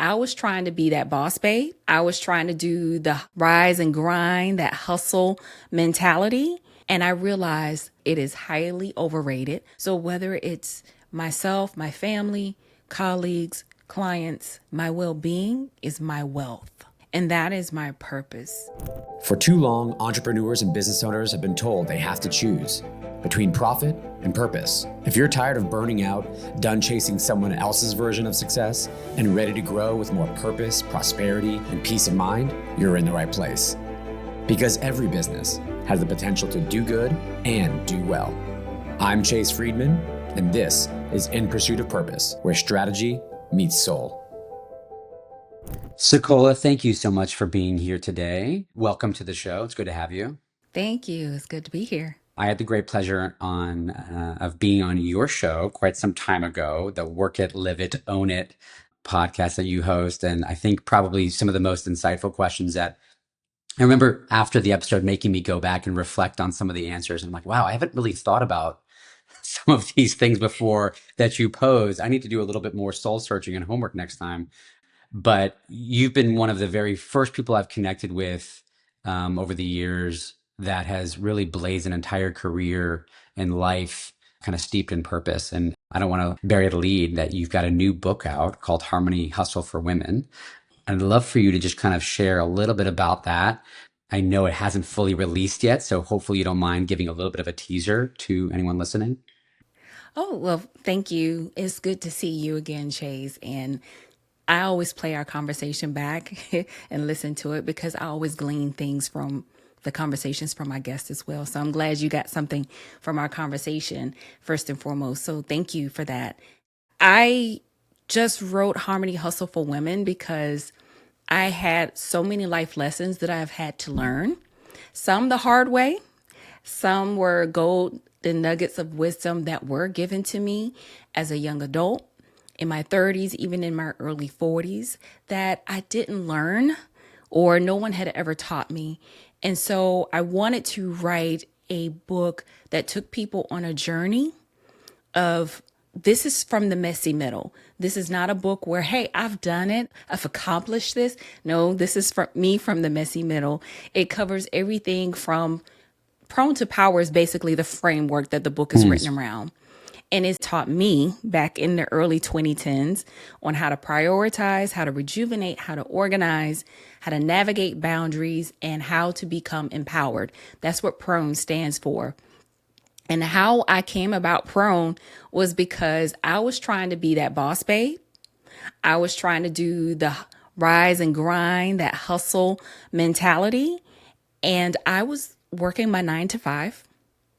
I was trying to be that boss babe. I was trying to do the rise and grind, that hustle mentality. And I realized it is highly overrated. So whether it's myself, my family, colleagues, clients, my well-being is my wealth. And that is my purpose. For too long, entrepreneurs and business owners have been told they have to choose between profit and purpose. If you're tired of burning out, done chasing someone else's version of success, and ready to grow with more purpose, prosperity, and peace of mind, you're in the right place. Because every business has the potential to do good and do well. I'm Chase Friedman, and this is In Pursuit of Purpose, where strategy meets soul. SaCola, thank you so much for being here today. Welcome to the show. It's good to have you. Thank you. It's good to be here. I had the great pleasure of being on your show quite some time ago, the Work It, Live It, Own It podcast that you host. And I think probably some of the most insightful questions that I remember after the episode making me go back and reflect on some of the answers. I'm like, wow, I haven't really thought about some of these things before that you pose. I need to do a little bit more soul searching and homework next time. But you've been one of the very first people I've connected with over the years that has really blazed an entire career and life kind of steeped in purpose. And I don't want to bury the lead that you've got a new book out called Harmony Hustle for Women. I'd love for you to just kind of share a little bit about that. I know it hasn't fully released yet, so hopefully you don't mind giving a little bit of a teaser to anyone listening. Oh, well, thank you. It's good to see you again, Chase. And I always play our conversation back and listen to it because I always glean things from the conversations from my guests as well. So I'm glad you got something from our conversation first and foremost. So thank you for that. I just wrote Harmony Hustle for Women because I had so many life lessons that I've had to learn. Some the hard way, some were golden nuggets of wisdom that were given to me as a young adult, in my 30s, even in my early 40s, that I didn't learn or no one had ever taught me. And so I wanted to write a book that took people on a journey of this is from the messy middle. This is not a book where, hey, I've done it, I've accomplished this. No, this is from me from the messy middle. It covers everything from Prone to Power is basically the framework that the book is written around. And it's taught me back in the early 2010s on how to prioritize, how to rejuvenate, how to organize, how to navigate boundaries, and how to become empowered. That's what Prone stands for. And how I came about Prone was because I was trying to be that boss babe. I was trying to do the rise and grind, that hustle mentality. And I was working my 9 to 5.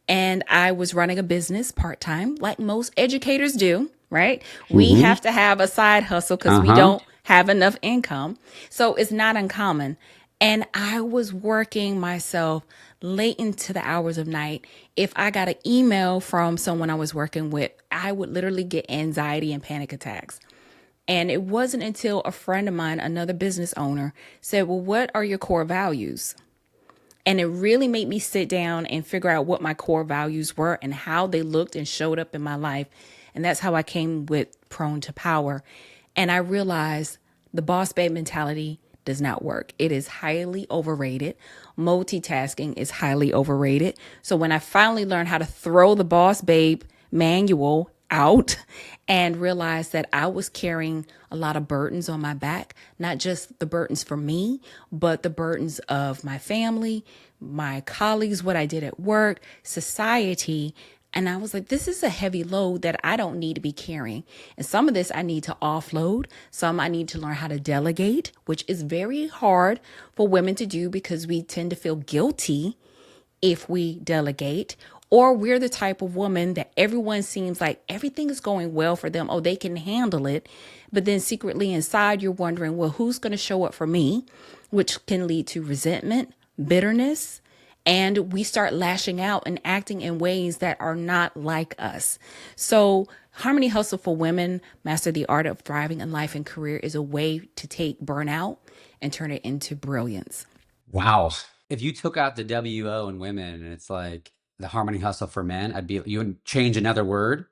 And I was running a business part-time, like most educators do, right? We have to have a side hustle because we don't have enough income. So it's not uncommon. And I was working myself late into the hours of night. If I got an email from someone I was working with, I would literally get anxiety and panic attacks. And it wasn't until a friend of mine, another business owner, said, well, what are your core values? And it really made me sit down and figure out what my core values were and how they looked and showed up in my life. And that's how I came with Prone to Power. And I realized the boss babe mentality does not work. It is highly overrated. Multitasking is highly overrated. So when I finally learned how to throw the boss babe manual out and realized that I was carrying a lot of burdens on my back, not just the burdens for me, but the burdens of my family, my colleagues, what I did at work, society. And I was like, this is a heavy load that I don't need to be carrying. And some of this I need to offload. Some I need to learn how to delegate, which is very hard for women to do because we tend to feel guilty if we delegate. Or we're the type of woman that everyone seems like everything is going well for them. Oh, they can handle it. But then secretly inside, you're wondering, well, who's going to show up for me? Which can lead to resentment, bitterness. And we start lashing out and acting in ways that are not like us. So Harmony Hustle for Women, Master the Art of Thriving in Life and Career is a way to take burnout and turn it into brilliance. Wow. If you took out the WO in women and it's like the Harmony Hustle for Men, you would change another word.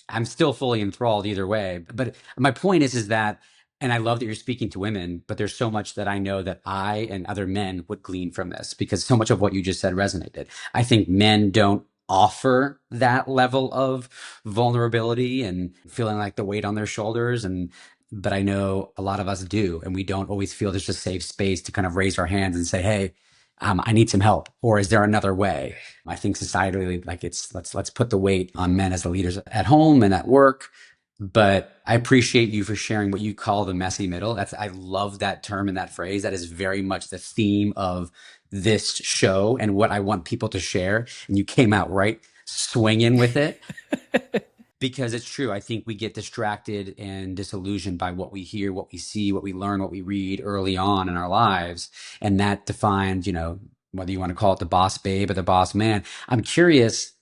I'm still fully enthralled either way. But my point is that And I love that you're speaking to women, but there's so much that I know that I and other men would glean from this, because so much of what you just said resonated. I think men don't offer that level of vulnerability and feeling like the weight on their shoulders. But I know a lot of us do, and we don't always feel there's a safe space to kind of raise our hands and say, hey, I need some help, or is there another way? I think societally, like, it's let's put the weight on men as the leaders at home and at work. But I appreciate you for sharing what you call the messy middle. I love that term and that phrase. That is very much the theme of this show and what I want people to share. And you came out right swinging with it, because it's true. I think we get distracted and disillusioned by what we hear, what we see, what we learn, what we read early on in our lives. And that defines, whether you want to call it the boss babe or the boss man. I'm curious,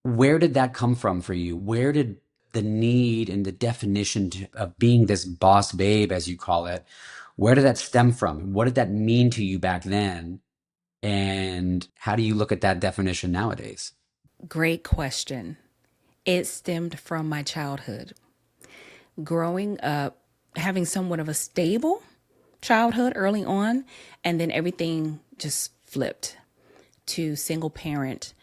where did that come from for you? Where did the need and the definition of being this boss babe, as you call it, where did that stem from? What did that mean to you back then? And how do you look at that definition nowadays? Great question. It stemmed from my childhood. Growing up, having somewhat of a stable childhood early on, and then everything just flipped to single parent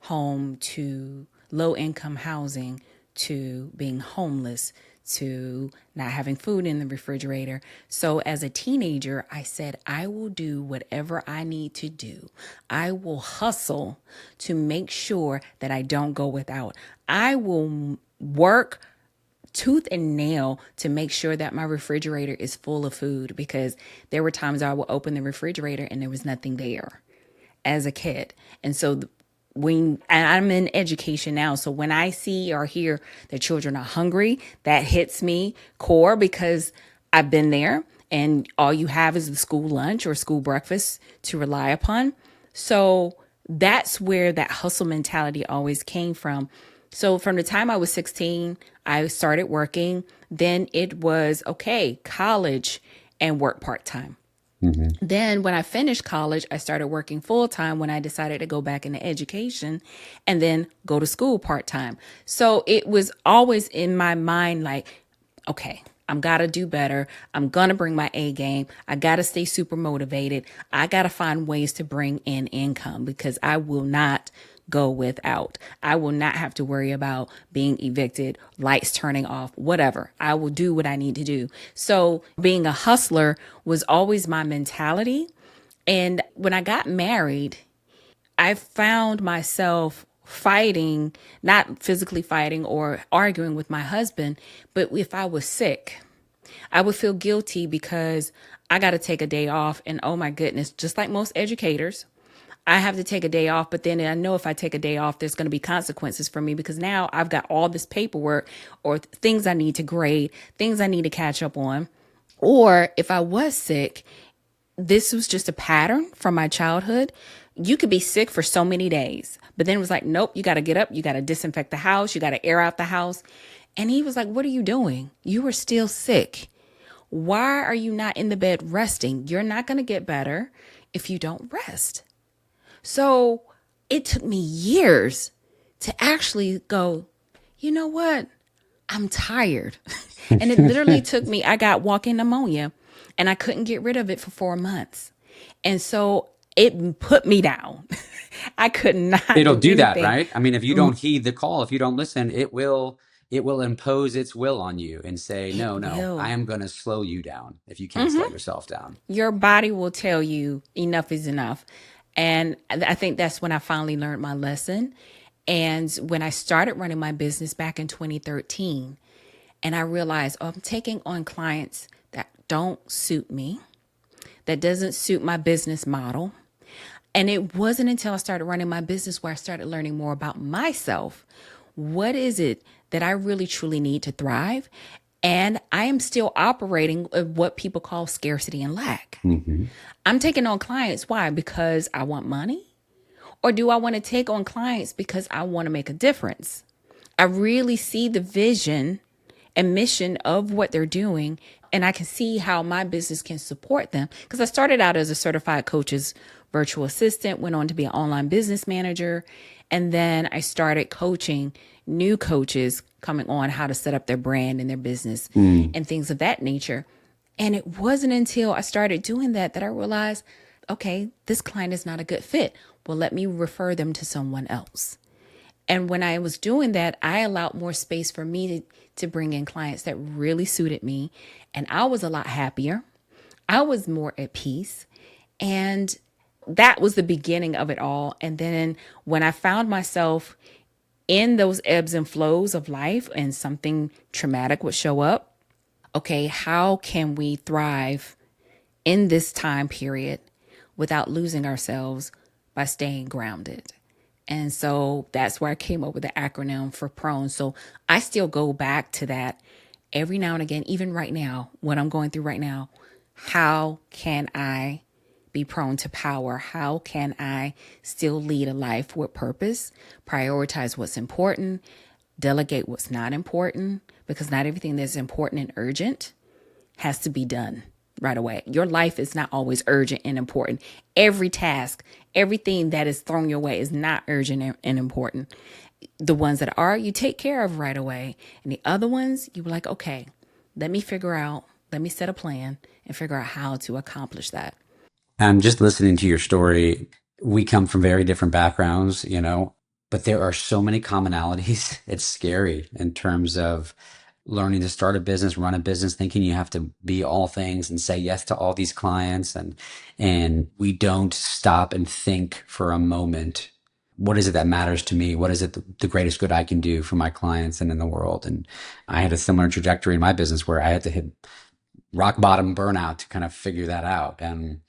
home, to low income housing, to being homeless, to not having food in the refrigerator. So as a teenager, I said, I will do whatever I need to do. I will hustle to make sure that I don't go without. I will work tooth and nail to make sure that my refrigerator is full of food, because there were times I would open the refrigerator and there was nothing there as a kid. And so when I'm in education now, so when I see or hear that children are hungry, that hits me core, because I've been there and all you have is the school lunch or school breakfast to rely upon. So that's where that hustle mentality always came from. So from the time I was 16, I started working. Then it was, okay, college and work part-time. Then when I finished college, I started working full time when I decided to go back into education, and then go to school part time. So it was always in my mind like, okay, I'm got to do better. I'm going to bring my A game. I got to stay super motivated. I got to find ways to bring in income, because I will not go without. I will not have to worry about being evicted, lights turning off, whatever. I will do what I need to do. So being a hustler was always my mentality. And when I got married, I found myself fighting, not physically fighting or arguing with my husband, but if I was sick, I would feel guilty because I got to take a day off. And oh my goodness, just like most educators, I have to take a day off, but then I know if I take a day off, there's going to be consequences for me, because now I've got all this paperwork or things I need to grade, things I need to catch up on. Or if I was sick, this was just a pattern from my childhood. You could be sick for so many days, but then it was like, nope, you got to get up, you got to disinfect the house, you got to air out the house. And he was like, what are you doing? You are still sick. Why are you not in the bed resting? You're not going to get better if you don't rest. So it took me years to actually go, you know what? I'm tired. And it literally took me, I got walking pneumonia and I couldn't get rid of it for 4 months. And so it put me down. I could not It'll do do that, anything. right? I mean, if you don't heed the call, if you don't listen, it will impose its will on you and say, It no, I will. am going to slow you down if you can't slow yourself down. Your body will tell you enough is enough. And I think that's when I finally learned my lesson. And when I started running my business back in 2013, and I realized, oh, I'm taking on clients that don't suit me, that doesn't suit my business model. And it wasn't until I started running my business where I started learning more about myself. What is it that I really truly need to thrive? And I am still operating at what people call scarcity and lack. I'm taking on clients. Why? Because I want money? Or do I want to take on clients because I want to make a difference? I really see the vision and mission of what they're doing, and I can see how my business can support them. Because I started out as a certified coach's virtual assistant, went on to be an online business manager, and then I started coaching new coaches coming on how to set up their brand and their business and things of that nature. And it wasn't until I started doing that that I realized, okay, this client is not a good fit. Well, let me refer them to someone else. And when I was doing that, I allowed more space for me to bring in clients that really suited me. And I was a lot happier. I was more at peace. And that was the beginning of it all. And then when I found myself in those ebbs and flows of life and something traumatic would show up, okay, how can we thrive in this time period without losing ourselves by staying grounded? And so that's where I came up with the acronym for PRONE. So I still go back to that every now and again, even right now, what I'm going through right now. How can I be prone to power? How can I still lead a life with purpose? Prioritize what's important, delegate what's not important, because not everything that's important and urgent has to be done right away. Your life is not always urgent and important. Every task, everything that is thrown your way is not urgent and important. The ones that are, you take care of right away. And the other ones, you were like, okay, let me set a plan and figure out how to accomplish that. And just listening to your story, we come from very different backgrounds, but there are so many commonalities. It's scary in terms of learning to start a business, run a business, thinking you have to be all things and say yes to all these clients. And we don't stop and think for a moment, what is it that matters to me? What is it the greatest good I can do for my clients and in the world? And I had a similar trajectory in my business where I had to hit rock bottom burnout to kind of figure that out. And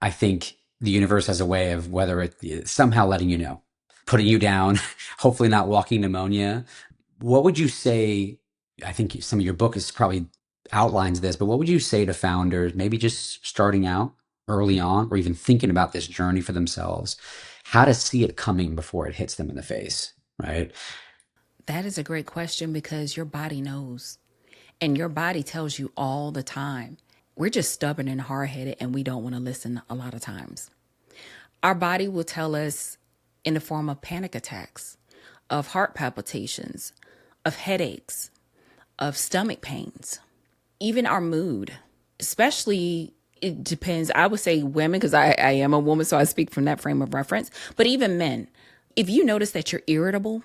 I think the universe has a way of whether it somehow letting you know, putting you down, hopefully not walking pneumonia. What would you say? I think some of your book is probably outlines this, but what would you say to founders, maybe just starting out early on, or even thinking about this journey for themselves, how to see it coming before it hits them in the face, right? That is a great question because your body knows and your body tells you all the time. We're just stubborn and hard headed and we don't want to listen a lot of times. Our body will tell us in the form of panic attacks, of heart palpitations, of headaches, of stomach pains, even our mood, especially it depends. I would say women, because I am a woman, so I speak from that frame of reference, but even men. If you notice that you're irritable,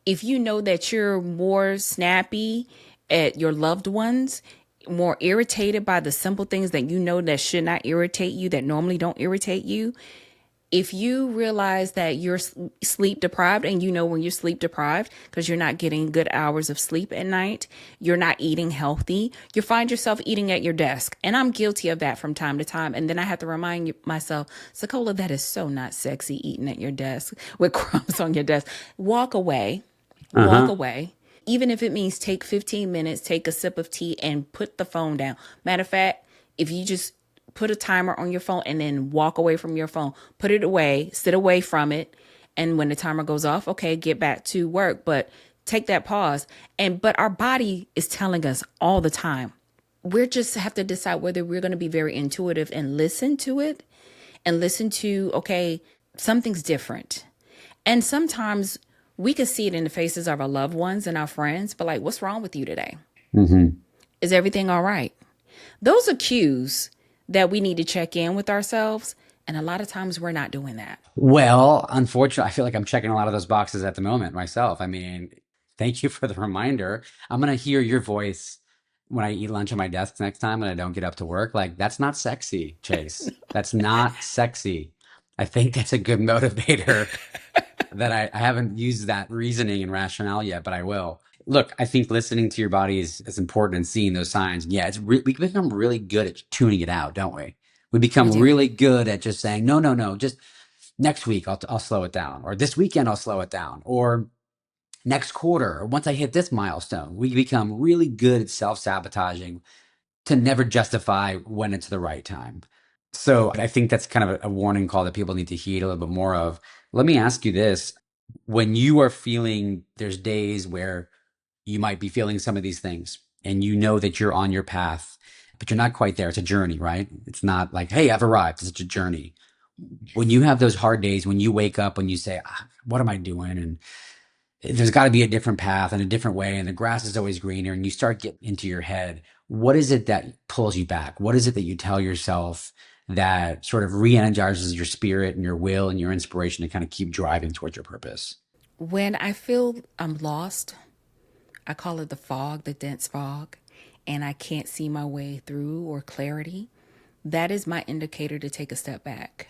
if you know that you're more snappy at your loved ones, more irritated by the simple things that you know that should not irritate you, that normally don't irritate you, if you realize that you're sleep deprived and you know when you're sleep deprived because you're not getting good hours of sleep at night, you're not eating healthy, you find yourself eating at your desk. And I'm guilty of that from time to time. And then I have to remind myself, SaCola, that is so not sexy eating at your desk with crumbs on your desk. Walk away, walk Uh-huh. away. Even if it means take 15 minutes, take a sip of tea and put the phone down. Matter of fact, if you just put a timer on your phone and then walk away from your phone, put it away, sit away from it. And when the timer goes off, okay, get back to work, but take that pause. But our body is telling us all the time. We just have to decide whether we're going to be very intuitive and listen to it and listen to, okay, something's different. And sometimes we can see it in the faces of our loved ones and our friends, but like, what's wrong with you today? Mm-hmm. Is everything all right? Those are cues that we need to check in with ourselves. And a lot of times we're not doing that. Well, unfortunately, I feel like I'm checking a lot of those boxes at the moment myself. I mean, thank you for the reminder. I'm going to hear your voice when I eat lunch at my desk next time and I don't get up to work. Like, that's not sexy, Chase. That's not sexy. I think that's a good motivator that I haven't used that reasoning and rationale yet, but I will. Look, I think listening to your body is important and seeing those signs. Yeah, we become really good at tuning it out, don't we? We We become do. really good at just saying, no, no, no, just next week I'll slow it down, or this weekend I'll slow it down, or next quarter, or once I hit this milestone. We become really good at self-sabotaging to never justify when it's the right time. So I think that's kind of a warning call that people need to heed a little bit more of. Let me ask you this. When you are feeling, there's days where you might be feeling some of these things and you know that you're on your path, but you're not quite there. It's a journey, right? It's not like, hey, I've arrived. It's a journey. When you have those hard days, when you wake up and you say, what am I doing? And there's got to be a different path and a different way, and the grass is always greener, and you start getting into your head. what is it that pulls you back? What is it that you tell yourself that sort of re-energizes your spirit and your will and your inspiration to kind of keep driving towards your purpose? When I feel I'm lost, I call it the fog, the dense fog, and I can't see my way through or clarity. That is my indicator to take a step back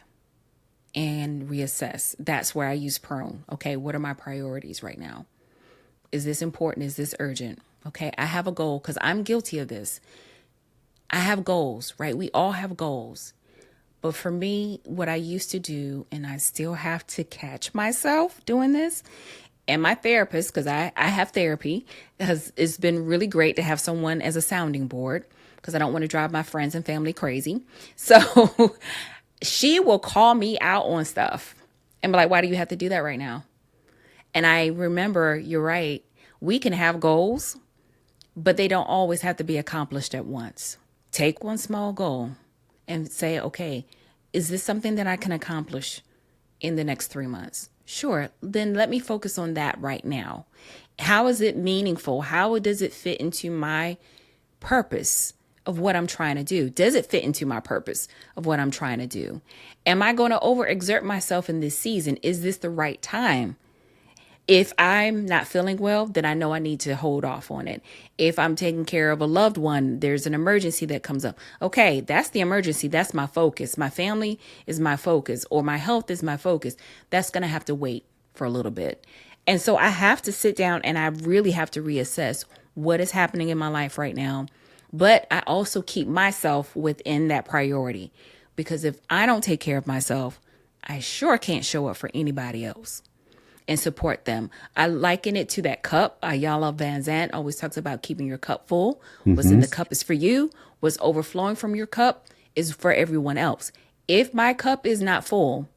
and reassess. That's where I use prone. Okay, what are my priorities right now? Is this important? Is this urgent? Okay, I have a goal because I'm guilty of this. I have goals, right? We all have goals. But for me, what I used to do, and I still have to catch myself doing this, and my therapist, because I have therapy, it's been really great to have someone as a sounding board because I don't want to drive my friends and family crazy. So she will call me out on stuff and be like, why do you have to do that right now? And I remember, you're right, we can have goals, but they don't always have to be accomplished at once. Take one small goal and say, okay, is this something that I can accomplish in the next 3 months? Sure. Then let me focus on that right now. How is it meaningful? How does it fit into my purpose of what I'm trying to do? Does it fit into my purpose of what I'm trying to do? Am I going to overexert myself in this season? Is this the right time? If I'm not feeling well, then I know I need to hold off on it. If I'm taking care of a loved one, there's an emergency that comes up. Okay, that's the emergency. That's my focus. My family is my focus, or my health is my focus. That's going to have to wait for a little bit. And so I have to sit down and I really have to reassess what is happening in my life right now. But I also keep myself within that priority, because if I don't take care of myself, I sure can't show up for anybody else and support them. I liken it to that cup. Ayala Van Zandt always talks about keeping your cup full. What's in the cup is for you. What's overflowing from your cup is for everyone else. If my cup is not full,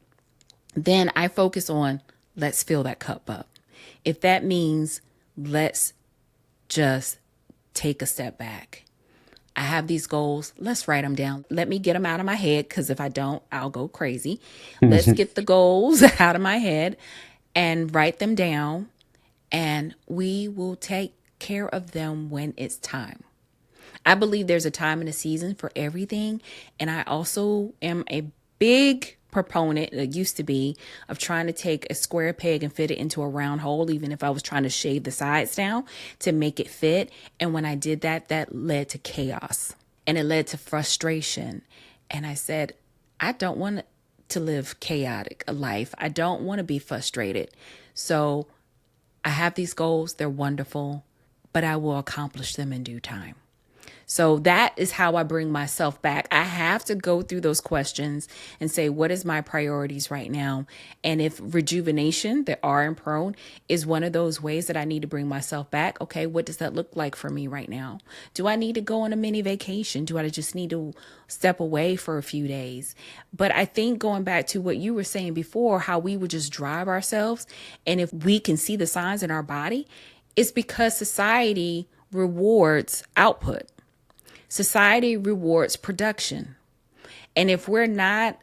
then I focus on, let's fill that cup up. If that means let's just take a step back. I have these goals. Let's write them down. Let me get them out of my head, because if I don't, I'll go crazy. Let's get the goals out of my head and write them down, and we will take care of them when it's time. I believe there's a time and a season for everything. And I also am a big proponent, it used to be, of trying to take a square peg and fit it into a round hole, even if I was trying to shave the sides down to make it fit. And when I did that, that led to chaos and it led to frustration. And I said, I don't want to live chaotic a life. I don't want to be frustrated. So I have these goals. They're wonderful, but I will accomplish them in due time. So that is how I bring myself back. I have to go through those questions and say, what is my priorities right now? And if rejuvenation, the R in prone, is one of those ways that I need to bring myself back, okay, what does that look like for me right now? Do I need to go on a mini vacation? Do I just need to step away for a few days? But I think going back to what you were saying before, how we would just drive ourselves, and if we can see the signs in our body, it's because society rewards output. Society rewards production. And if we're not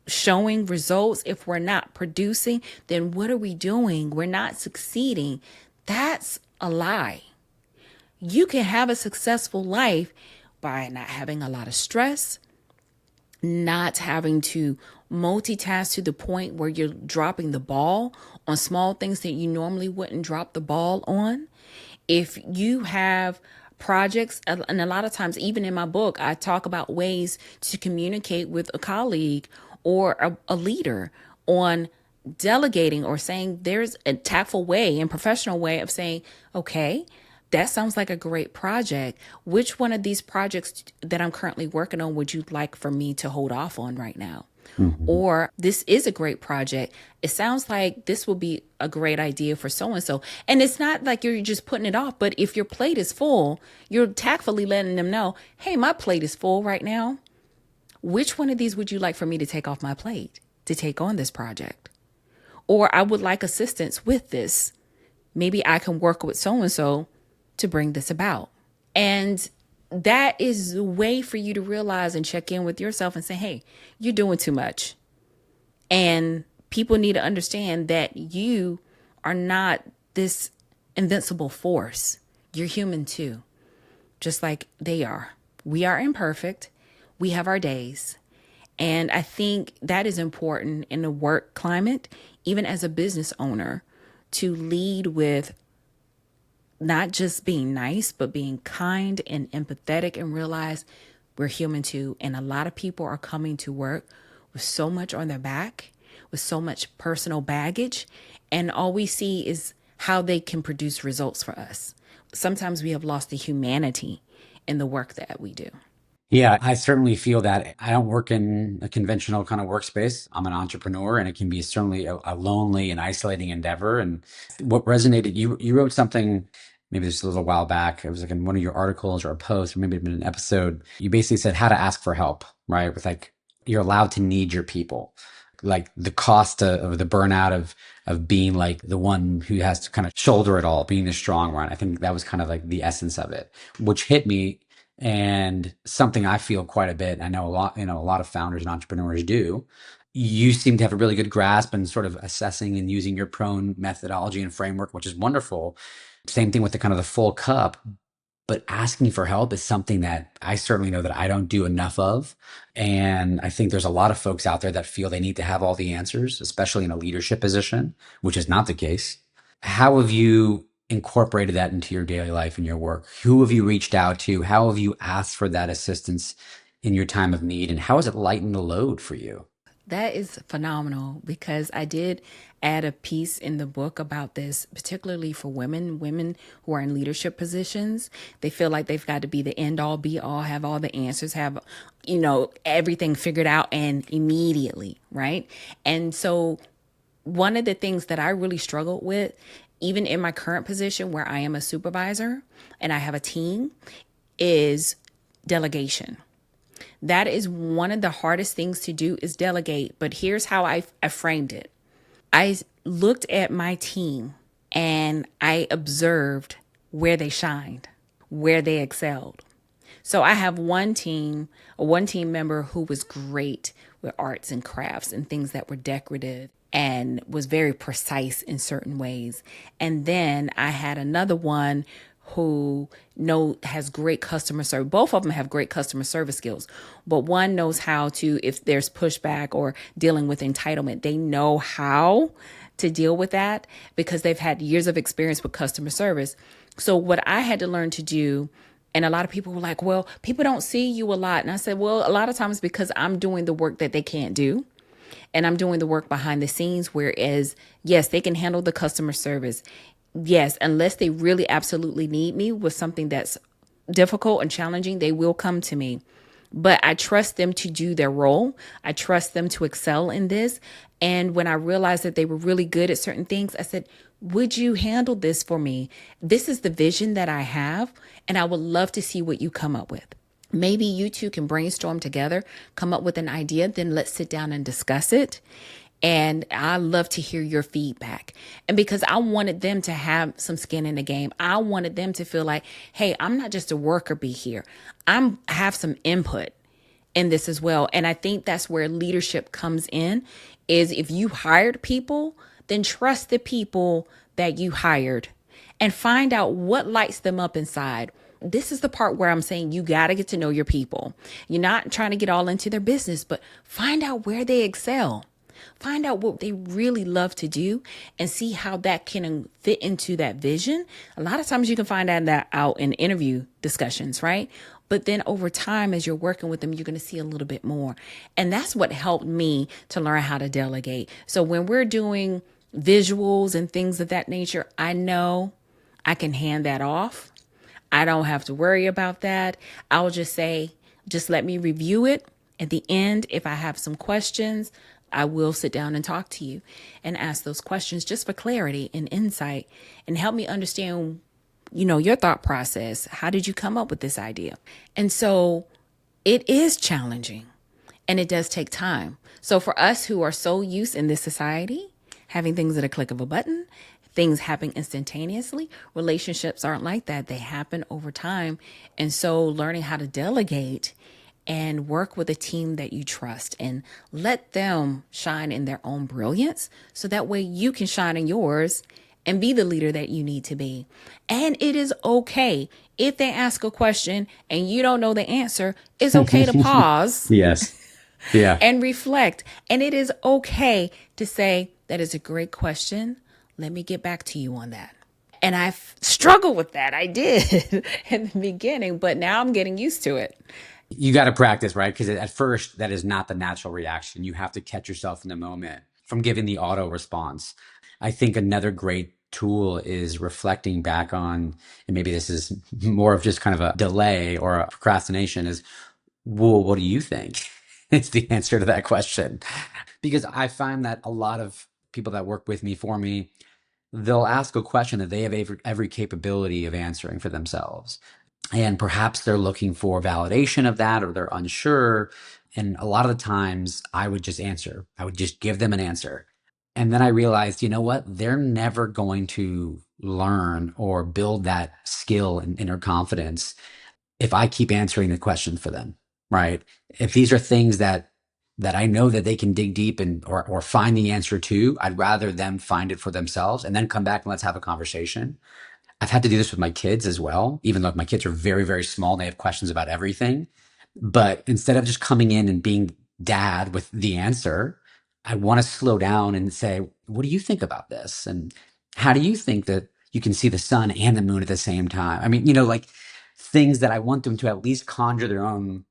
showing results, if we're not producing, then what are we doing? We're not succeeding. That's a lie. You can have a successful life by not having a lot of stress, not having to multitask to the point where you're dropping the ball on small things that you normally wouldn't drop the ball on. If you have projects, and a lot of times, even in my book, I talk about ways to communicate with a colleague or a leader on delegating, or saying there's a tactful way and professional way of saying, okay, that sounds like a great project. Which one of these projects that I'm currently working on would you like for me to hold off on right now? Or this is a great project. It sounds like this will be a great idea for so-and-so. And it's not like you're just putting it off, but if your plate is full, you're tactfully letting them know, hey, my plate is full right now. Which one of these would you like for me to take off my plate to take on this project? Or I would like assistance with this. Maybe I can work with so-and-so to bring this about. And that is a way for you to realize and check in with yourself and say, hey, you're doing too much. And people need to understand that you are not this invincible force. You're human too. just like they are. We are imperfect. We have our days. And I think that is important in the work climate, even as a business owner, to lead with not just being nice, but being kind and empathetic and realize we're human too. And a lot of people are coming to work with so much on their back, with so much personal baggage. And all we see is how they can produce results for us. Sometimes we have lost the humanity in the work that we do. Yeah, I certainly feel that. I don't work in a conventional kind of workspace. I'm an entrepreneur, and it can be certainly a lonely and isolating endeavor. And what resonated, you wrote something maybe just a little while back. It was like in one of your articles or a post, or maybe it had been an episode. You basically said how to ask for help, right? With like you're allowed to need your people. Like the cost of the burnout of being like the one who has to kind of shoulder it all, being the strong one. I think that was kind of like the essence of it, which hit me and something I feel quite a bit. I know a lot of founders and entrepreneurs do. You seem to have a really good grasp and sort of assessing and using your prone methodology and framework, which is wonderful. Same thing with the kind of the full cup, but asking for help is something that I certainly know that I don't do enough of. And I think there's a lot of folks out there that feel they need to have all the answers, especially in a leadership position, which is not the case. How have you incorporated that into your daily life and your work? Who have you reached out to? How have you asked for that assistance in your time of need? And how has it lightened the load for you? That is phenomenal because I did add a piece in the book about this, particularly for women who are in leadership positions. They feel like they've got to be the end all be all, have all the answers, have, everything figured out and immediately, right? And so one of the things that I really struggled with, even in my current position where I am a supervisor and I have a team, is delegation. That is one of the hardest things to do is delegate. But here's how I framed it. I looked at my team and I observed where they shined, where they excelled. So I have one team member who was great with arts and crafts and things that were decorative and was very precise in certain ways. And then I had another one who has great customer service. Both of them have great customer service skills, but one knows how to, if there's pushback or dealing with entitlement, they know how to deal with that because they've had years of experience with customer service. So what I had to learn to do, and a lot of people were like, well, people don't see you a lot. And I said, well, a lot of times because I'm doing the work that they can't do. And I'm doing the work behind the scenes, whereas, yes, they can handle the customer service. Yes, unless they really absolutely need me with something that's difficult and challenging, they will come to me. But I trust them to do their role. I trust them to excel in this. And when I realized that they were really good at certain things, I said, would you handle this for me? This is the vision that I have, and I would love to see what you come up with. Maybe you two can brainstorm together, come up with an idea, then let's sit down and discuss it. And I love to hear your feedback. And because I wanted them to have some skin in the game, I wanted them to feel like, hey, I'm not just a worker bee here. I have some input in this as well. And I think that's where leadership comes in, is if you hired people, then trust the people that you hired and find out what lights them up inside. This is the part where I'm saying you got to get to know your people. You're not trying to get all into their business, but find out where they excel. Find out what they really love to do and see how that can fit into that vision. A lot of times you can find that out in interview discussions, right? But then over time, as you're working with them, you're going to see a little bit more. And that's what helped me to learn how to delegate. So when we're doing visuals and things of that nature, I know I can hand that off. I don't have to worry about that. I'll just say, just let me review it. At the end, if I have some questions, I will sit down and talk to you and ask those questions just for clarity and insight and help me understand, your thought process. How did you come up with this idea? And so it is challenging and it does take time. So for us who are so used in this society, having things at a click of a button, things happen instantaneously, relationships aren't like that. They happen over time. And so learning how to delegate and work with a team that you trust and let them shine in their own brilliance. So that way you can shine in yours and be the leader that you need to be. And it is okay if they ask a question and you don't know the answer. It's okay to pause Yes. Yeah. and reflect. And it is okay to say, that is a great question. Let me get back to you on that. And I've struggled with that. I did in the beginning, but now I'm getting used to it. You got to practice, right? Because at first, that is not the natural reaction. You have to catch yourself in the moment from giving the auto response. I think another great tool is reflecting back on, and maybe this is more of just kind of a delay or a procrastination, is, well, what do you think? It's the answer to that question. Because I find that a lot of people that work with me, for me, they'll ask a question that they have every capability of answering for themselves. And perhaps they're looking for validation of that, or they're unsure. And a lot of the times I would just answer, I would just give them an answer. And then I realized, you know what? They're never going to learn or build that skill and inner confidence if I keep answering the question for them, right? If these are things that I know that they can dig deep and or find the answer to, I'd rather them find it for themselves and then come back and let's have a conversation. I've had to do this with my kids as well, even though my kids are very, very small and they have questions about everything. But instead of just coming in and being dad with the answer, I want to slow down and say, what do you think about this? And how do you think that you can see the sun and the moon at the same time? I mean, like things that I want them to at least conjure their own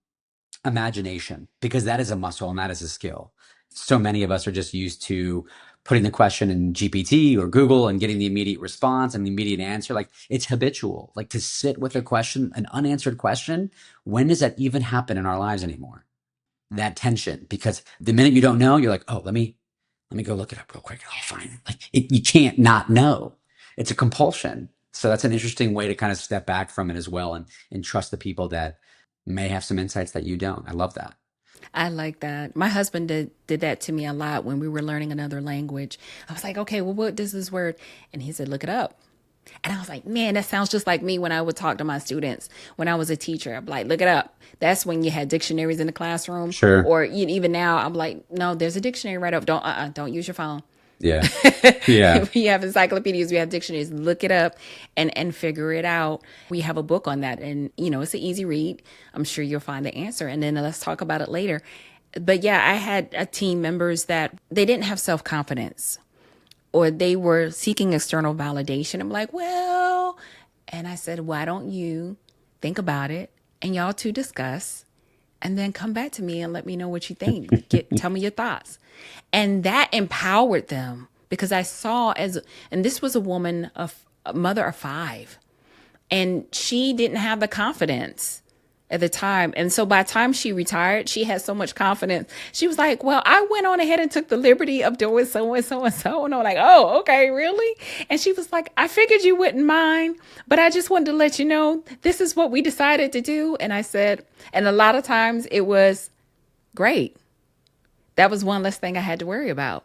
imagination, because that is a muscle and that is a skill. So many of us are just used to putting the question in GPT or Google and getting the immediate response and the immediate answer. Like, it's habitual. Like, to sit with a question, an unanswered question, when does that even happen in our lives anymore? That tension, because the minute you don't know, you're like, oh, let me go look it up real quick. I'll find it. Like, you can't not know. It's a compulsion. So that's an interesting way to kind of step back from it as well, and trust the people that may have some insights that you don't. I love that. I like that. My husband did that to me a lot when we were learning another language. I was like, okay, well, what does this word? And he said, look it up. And I was like, man, that sounds just like me when I would talk to my students when I was a teacher. I'm like, look it up. That's when you had dictionaries in the classroom. Sure. Or even now, I'm like, no, there's a dictionary right up. Don't use your phone. Yeah. Yeah. We have encyclopedias, we have dictionaries. Look it up and figure it out. We have a book on that, and it's an easy read. I'm sure you'll find the answer, and then let's talk about it later. But yeah, I had team members that they didn't have self-confidence, or they were seeking external validation. I'm like, well, and I said, why don't you think about it and y'all two discuss and then come back to me and let me know what you think. Tell me your thoughts. And that empowered them because I saw and this was a woman, a mother of 5, and she didn't have the confidence at the time. And so by the time she retired, she had so much confidence. She was like, well, I went on ahead and took the liberty of doing so and so and so. And I'm like, oh, okay, really? And she was like, I figured you wouldn't mind, but I just wanted to let you know, this is what we decided to do. And I said, and a lot of times it was great. That was one less thing I had to worry about.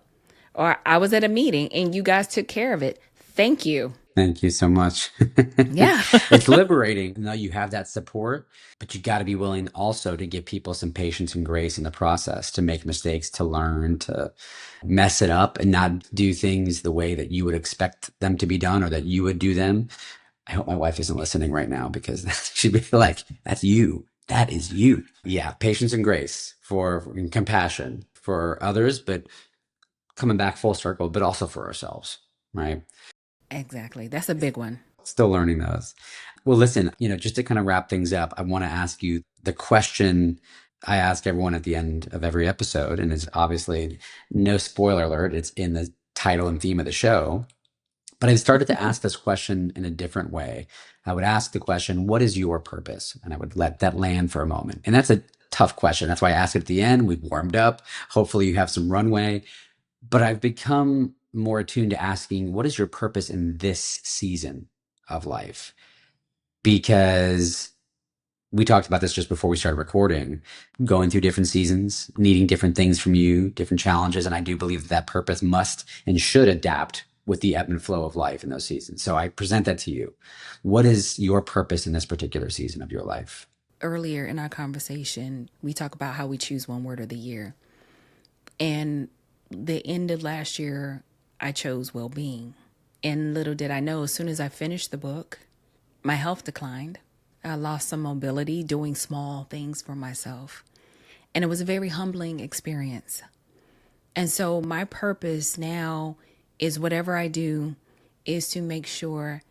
Or I was at a meeting and you guys took care of it. Thank you. Thank you so much. Yeah. It's liberating. Now you have that support, but you got to be willing also to give people some patience and grace in the process, to make mistakes, to learn, to mess it up and not do things the way that you would expect them to be done or that you would do them. I hope my wife isn't listening right now, because she'd be like, that's you. That is you. Yeah. Patience and grace and compassion for others, but coming back full circle, but also for ourselves. Right. Exactly. That's a big one. Still learning those. Well, listen, just to kind of wrap things up, I want to ask you the question I ask everyone at the end of every episode, and it's obviously no spoiler alert. It's in the title and theme of the show. But I've started to ask this question in a different way. I would ask the question, what is your purpose? And I would let that land for a moment. And that's a tough question. That's why I ask it at the end. We've warmed up. Hopefully you have some runway. But I've become more attuned to asking, what is your purpose in this season of life? Because we talked about this just before we started recording, going through different seasons, needing different things from you, different challenges. And I do believe that purpose must and should adapt with the ebb and flow of life in those seasons. So I present that to you. What is your purpose in this particular season of your life? Earlier in our conversation, we talk about how we choose one word of the year. And the end of last year, I chose well-being. And little did I know, as soon as I finished the book, my health declined. I lost some mobility doing small things for myself. And it was a very humbling experience. And so my purpose now is whatever I do is to make sure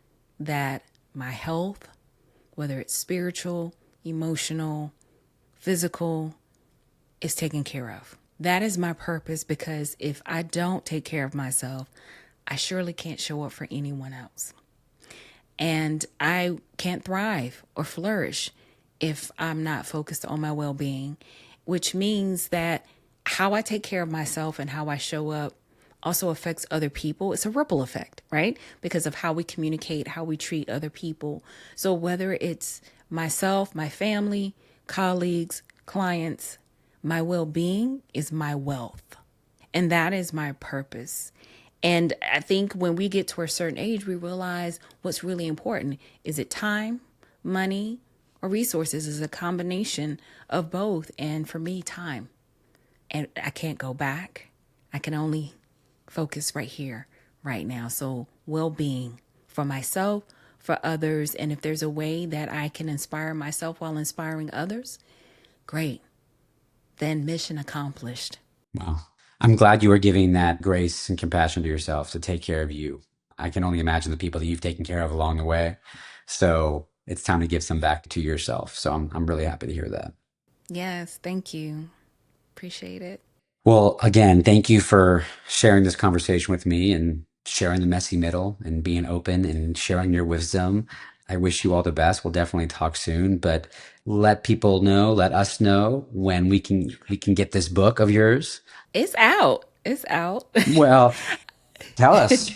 that my health, whether it's spiritual, emotional, physical, is taken care of. That is my purpose, because if I don't take care of myself, I surely can't show up for anyone else. And I can't thrive or flourish if I'm not focused on my well-being, which means that how I take care of myself and how I show up also affects other people. It's a ripple effect, right? Because of how we communicate, how we treat other people. So whether it's myself, my family, colleagues, clients, my well-being is my wealth. And that is my purpose. And I think when we get to a certain age, we realize what's really important. Is it time, money, or resources? Is a combination of both. And for me, time. And I can't go back. I can only focus right here, right now. So well-being for myself, for others. And if there's a way that I can inspire myself while inspiring others, great. Then mission accomplished. Wow. I'm glad you are giving that grace and compassion to yourself to take care of you. I can only imagine the people that you've taken care of along the way. So it's time to give some back to yourself. So I'm really happy to hear that. Yes, thank you. Appreciate it. Well, again, thank you for sharing this conversation with me and sharing the messy middle and being open and sharing your wisdom. I wish you all the best. We'll definitely talk soon, but let people know, let us know when we can get this book of yours. It's out. It's out. Well, tell us.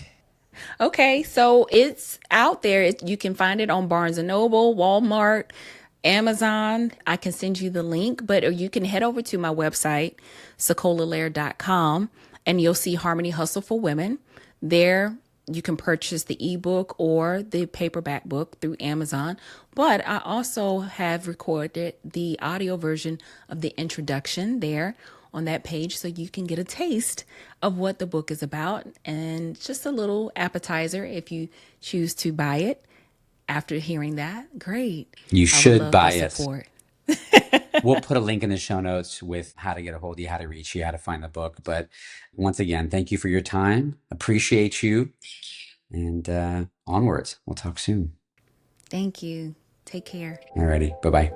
Okay, so it's out there. You can find it on Barnes& and Noble, Walmart, Amazon. I can send you the link, but or you can head over to my website, SaCola Lehr.com, and you'll see Harmony Hustle for Women. There, you can purchase the ebook or the paperback book through Amazon. But I also have recorded the audio version of the introduction there on that page, so you can get a taste of what the book is about and just a little appetizer if you choose to buy it. After hearing that, great. You I would should love buy the it. support. We'll put a link in the show notes with how to get a hold of you, how to reach you, how to find the book. But once again, thank you for your time. Appreciate you. And onwards. We'll talk soon. Thank you. Take care. Alrighty. Bye-bye.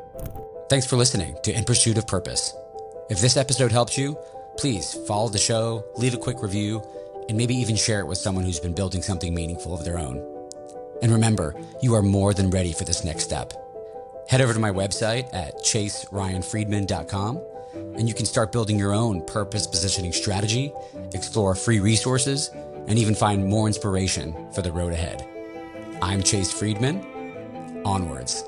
Thanks for listening to In Pursuit of Purpose. If this episode helped you, please follow the show, leave a quick review, and maybe even share it with someone who's been building something meaningful of their own. And remember, you are more than ready for this next step. Head over to my website at chaseryanfriedman.com, and you can start building your own purpose positioning strategy, explore free resources, and even find more inspiration for the road ahead. I'm Chase Friedman. Onwards.